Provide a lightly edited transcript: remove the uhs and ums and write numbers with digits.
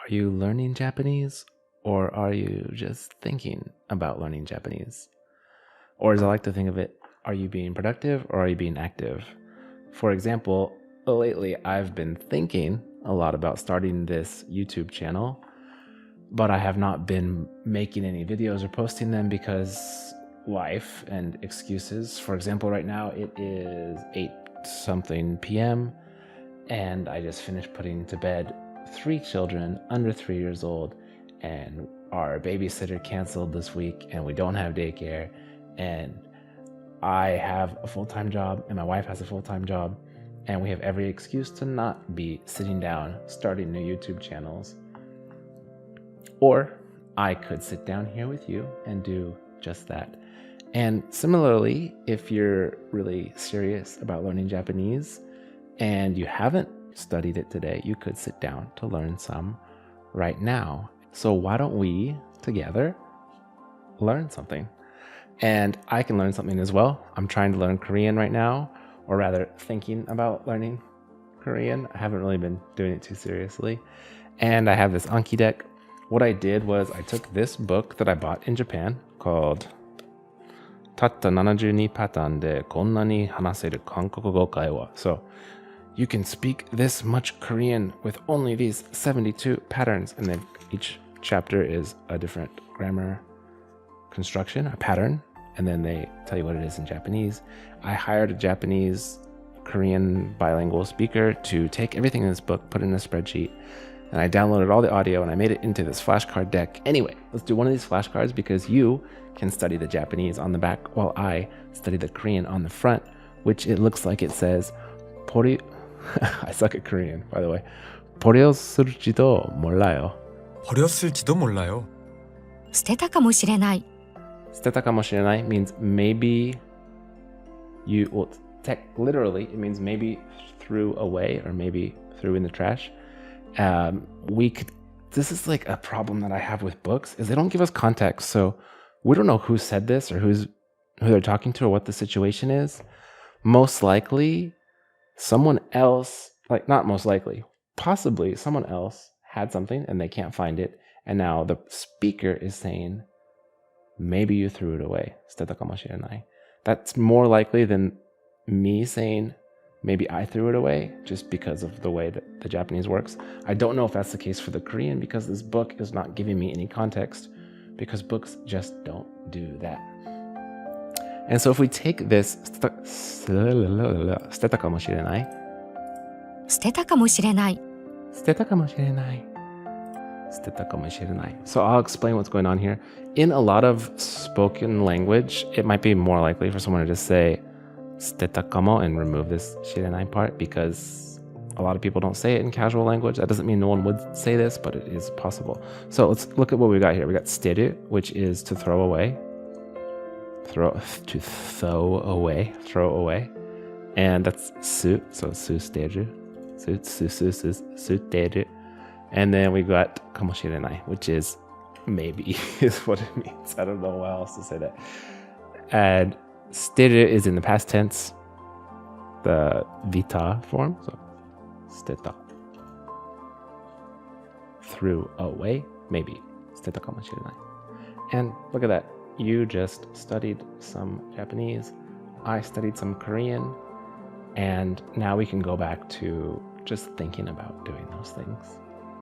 Are you learning Japanese, or are you just thinking about learning Japanese? Or as I like to think of it, are you being productive or are you being active? For example, lately I've been thinking a lot about starting this YouTube channel, but I have not been making any videos or posting them because life and excuses. For example, right now it is 8-something p.m. and I just finished putting to bed 3 children under 3 years old, and our babysitter canceled this week and we don't have daycare, and I have a full-time job and my wife has a full-time job, and we have every excuse to not be sitting down starting new YouTube channels. Or I could sit down here with you and do just that. And similarly, if you're really serious about learning Japanese and you haven't studied it today, you could sit down to learn some right now. So why don't we together learn something? And I can learn something as well. I'm trying to learn Korean right now, or rather thinking about learning Korean. I haven't really been doing it too seriously. And I have this Anki deck. What I did was I took this book that I bought in Japan called Tatta 72 Patan de Konnani Hanaseru Hankokugo Kaiwa. So you can speak this much Korean with only these 72 patterns. And then each chapter is a different grammar construction, a pattern, and then they tell you what it is in Japanese. I hired a Japanese Korean bilingual speaker to take everything in this book, put it in a spreadsheet, and I downloaded all the audio and I made it into this flashcard deck. Anyway, let's do one of these flashcards because you can study the Japanese on the back while I study the Korean on the front, which it looks like it says Pori. I suck at Korean, by the way. 버렸을지도 몰라요. 버렸을지도 몰라요. 捨てたかもしれない. 捨てたかもしれない means maybe you, well, literally, it means maybe threw away or maybe threw in the trash. This is like a problem that I have with books, is they don't give us context. So we don't know who said this or who they're talking to or what the situation is. Most likely, someone else, like not most likely, possibly someone else had something and they can't find it. And now the speaker is saying, maybe you threw it away. 捨てたかもしれない. That's more likely than me saying, maybe I threw it away, just because of the way that the Japanese works. I don't know if that's the case for the Korean because this book is not giving me any context, because books just don't do that. And so if we take this, 捨てたかもしれない. 捨てたかもしれない. 捨てたかもしれない. 捨てたかもしれない. So I'll explain what's going on here. In a lot of spoken language, it might be more likely for someone to just say 捨てたかも and remove this 知れない part, because a lot of people don't say it in casual language. That doesn't mean no one would say this, but it is possible. So let's look at what we got here. We got 捨てる, which is to throw away. Throw away. And that's す, so す捨てる. す捨てる. And then we got かもしれない, which is maybe is what it means. I don't know how else to say that. And 捨てる is in the past tense, the vita form. So 捨てた. Threw away, maybe. 捨てたかもしれない. And look at that. You just studied some Japanese. I studied some Korean. And now we can go back to just thinking about doing those things.